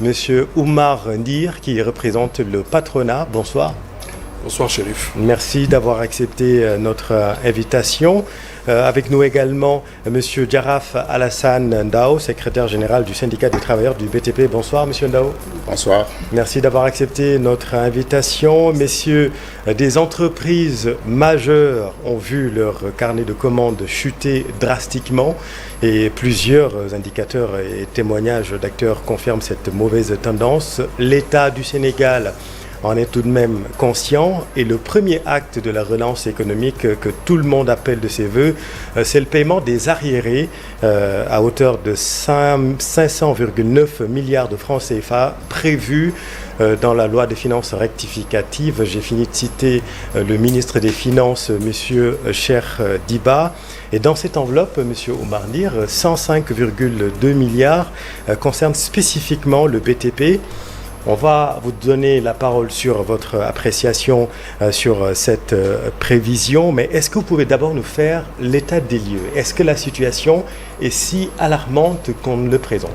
Monsieur Oumar Ndir, qui représente le patronat. Bonsoir. Bonsoir, Chérif. Merci d'avoir accepté notre invitation. Avec nous également Monsieur Djaraf Alassane Ndao, secrétaire général du syndicat des travailleurs du BTP. Bonsoir, Monsieur Ndao. Bonsoir. Merci d'avoir accepté notre invitation. Messieurs, des entreprises majeures ont vu leur carnet de commandes chuter drastiquement et plusieurs indicateurs et témoignages d'acteurs confirment cette mauvaise tendance. L'État du Sénégal en est tout de même conscient et le premier acte de la relance économique que tout le monde appelle de ses voeux, c'est le paiement des arriérés à hauteur de 500,9 milliards de francs CFA prévus dans la loi des finances rectificative. J'ai fini de citer le ministre des Finances, M. Cheikh Diba. Et dans cette enveloppe, M. Oumar Ndir, 105,2 milliards concernent spécifiquement le BTP. On va vous donner la parole sur votre appréciation sur cette prévision, mais est-ce que vous pouvez d'abord nous faire l'état des lieux? Est-ce que la situation est si alarmante qu'on le présente?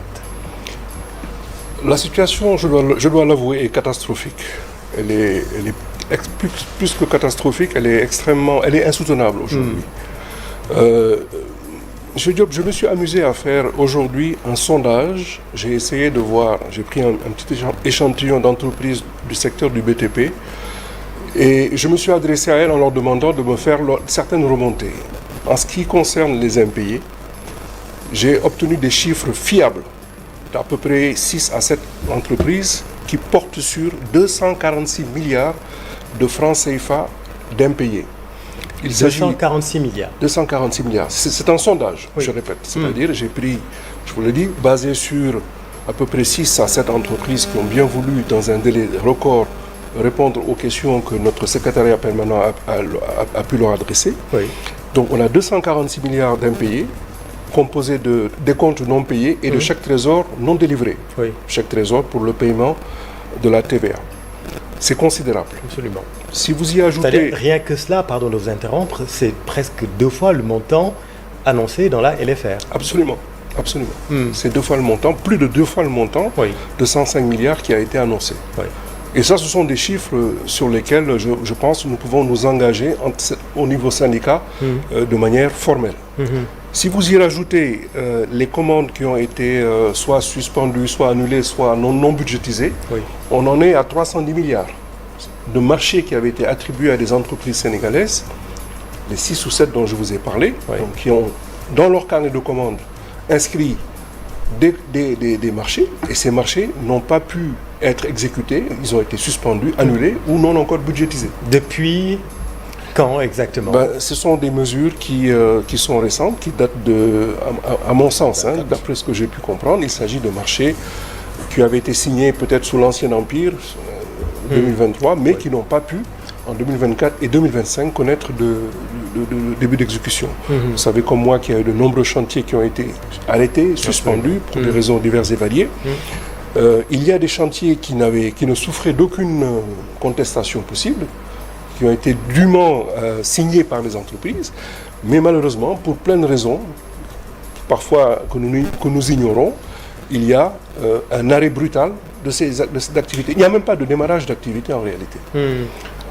La situation, je dois l'avouer, est catastrophique. Elle est plus que catastrophique, elle est insoutenable aujourd'hui. Je me suis amusé à faire aujourd'hui un sondage. J'ai essayé de voir, j'ai pris un petit échantillon d'entreprises du secteur du BTP et je me suis adressé à elles en leur demandant de me faire certaines remontées. En ce qui concerne les impayés, j'ai obtenu des chiffres fiables d'à peu près 6 à 7 entreprises qui portent sur 246 milliards de francs CFA d'impayés. 246 milliards. 246 milliards. C'est un sondage, oui. Je répète. C'est-à-dire, j'ai pris, je vous l'ai dit, basé sur à peu près 6 à 7 entreprises qui ont bien voulu, dans un délai record, répondre aux questions que notre secrétariat permanent a pu leur adresser. Oui. Donc, on a 246 milliards d'impayés, composés de décomptes non payés et de chèques trésor non délivrés. Oui. Chèques trésor pour le paiement de la TVA. C'est considérable. Absolument. Si vous y ajoutez... Rien que cela, pardon de vous interrompre, c'est presque 2 fois le montant annoncé dans la LFR. Absolument. Absolument. C'est 2 fois le montant, plus de 2 fois le montant de 105 milliards qui a été annoncé. Oui. Et ça, ce sont des chiffres sur lesquels je pense que nous pouvons nous engager au niveau syndicat de manière formelle. Si vous y rajoutez les commandes qui ont été soit suspendues, soit annulées, soit non budgétisées, on en est à 310 milliards de marchés qui avaient été attribués à des entreprises sénégalaises, les 6 ou 7 dont je vous ai parlé, donc, qui ont dans leur carnet de commandes inscrit des marchés, et ces marchés n'ont pas pu être exécutés, ils ont été suspendus, annulés ou non encore budgétisés. Depuis quand exactement? Ce sont des mesures qui sont récentes, qui datent à mon sens, d'après ce que j'ai pu comprendre, il s'agit de marchés qui avaient été signés peut-être sous l'Ancien Empire, 2023, mais qui n'ont pas pu, en 2024 et 2025, connaître de début d'exécution. Vous savez comme moi qu'il y a eu de nombreux chantiers qui ont été arrêtés, suspendus, pour des raisons diverses et variées. Il y a des chantiers qui ne souffraient d'aucune contestation possible, qui ont été dûment signés par les entreprises, mais malheureusement, pour plein de raisons, parfois que nous ignorons, il y a un arrêt brutal de ces activités. Il n'y a même pas de démarrage d'activité en réalité.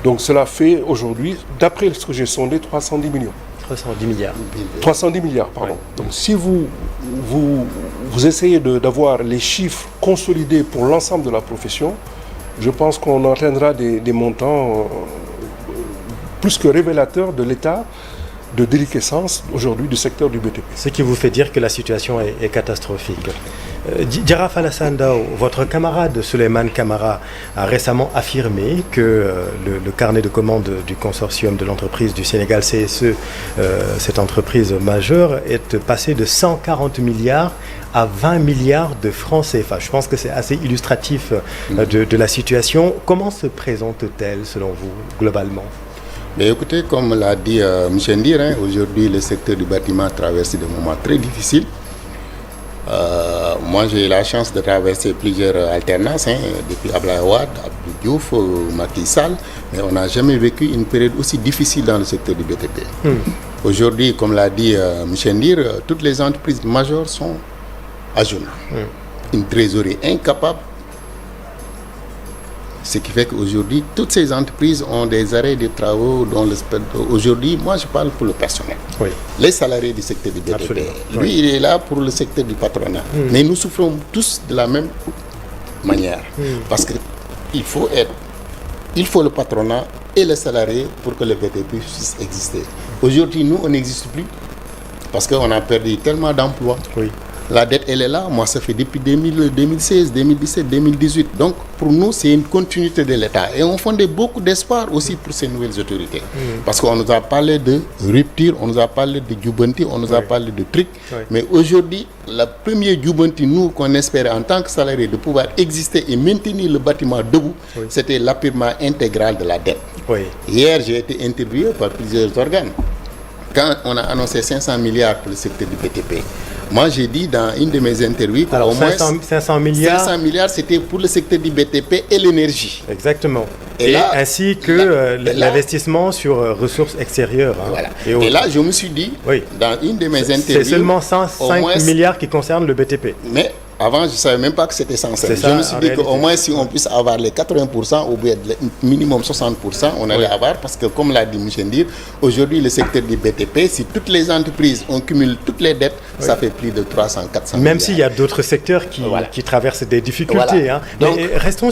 Donc cela fait aujourd'hui, d'après ce que j'ai sondé, 310 millions. 310 milliards. 310 milliards, pardon. Donc si vous essayez d'avoir les chiffres consolidés pour l'ensemble de la profession, je pense qu'on atteindra des montants plus que révélateurs de l'état de déliquescence aujourd'hui du secteur du BTP. Ce qui vous fait dire que la situation est catastrophique. Djaraf Alassane Ndao, votre camarade Souleymane Camara a récemment affirmé que le carnet de commandes du consortium de l'entreprise du Sénégal CSE, cette entreprise majeure, est passé de 140 milliards à 20 milliards de francs CFA. Je pense que c'est assez illustratif de la situation. Comment se présente-t-elle selon vous, globalement? Mais écoutez, comme l'a dit M. Ndir, aujourd'hui le secteur du bâtiment traverse des moments très difficiles. Moi j'ai eu la chance de traverser plusieurs alternances, depuis Abdoulaye Wade, Abdou Diouf, Macky Sall, mais on n'a jamais vécu une période aussi difficile dans le secteur du BTP. Aujourd'hui, comme l'a dit M. Ndir, toutes les entreprises majeures sont à genoux. une trésorerie incapable. Ce qui fait qu'aujourd'hui, toutes ces entreprises ont des arrêts de travaux dont aujourd'hui, moi je parle pour le personnel. Oui. Les salariés du secteur du BTP. Absolument. Lui, Oui. il est là pour le secteur du patronat. Mais nous souffrons tous de la même manière. Parce que il faut le patronat et les salariés pour que le BTP puisse exister. Aujourd'hui, nous, on n'existe plus parce qu'on a perdu tellement d'emplois. Oui. La dette, elle est là. Moi, ça fait depuis 2016, 2017, 2018. Donc, pour nous, c'est une continuité de l'État. Et on fondait beaucoup d'espoir aussi pour ces nouvelles autorités. Parce qu'on nous a parlé de rupture, on nous a parlé de Djoubanti, on nous a parlé de trucs. Oui. Mais aujourd'hui, la première Djoubanti, nous, qu'on espérait en tant que salarié de pouvoir exister et maintenir le bâtiment debout, c'était l'appurement intégral de la dette. Oui. Hier, j'ai été interviewé par plusieurs organes. Quand on a annoncé 500 milliards pour le secteur du BTP, moi j'ai dit dans une de mes interviews qu'au Alors, moins 500 milliards. 500 milliards c'était pour le secteur du BTP et l'énergie. Exactement. Et là, ainsi que l'investissement sur ressources extérieures. Hein, Voilà. et Et là, je me suis dit, dans une de mes interviews... c'est seulement 105 moins, milliards qui concernent le BTP. Mais avant, je ne savais même pas que c'était 105. C'est ça, Je me suis en dit réalité. qu'au moins, si on puisse avoir les 80% ou bien le minimum 60%, on allait avoir, parce que comme l'a dit M. Ndir, aujourd'hui, le secteur du BTP, si toutes les entreprises, on cumule toutes les dettes, ça fait plus de 300, 400 Même milliards. s'il y a d'autres secteurs qui traversent des difficultés. Voilà. Hein. Donc, mais restons sur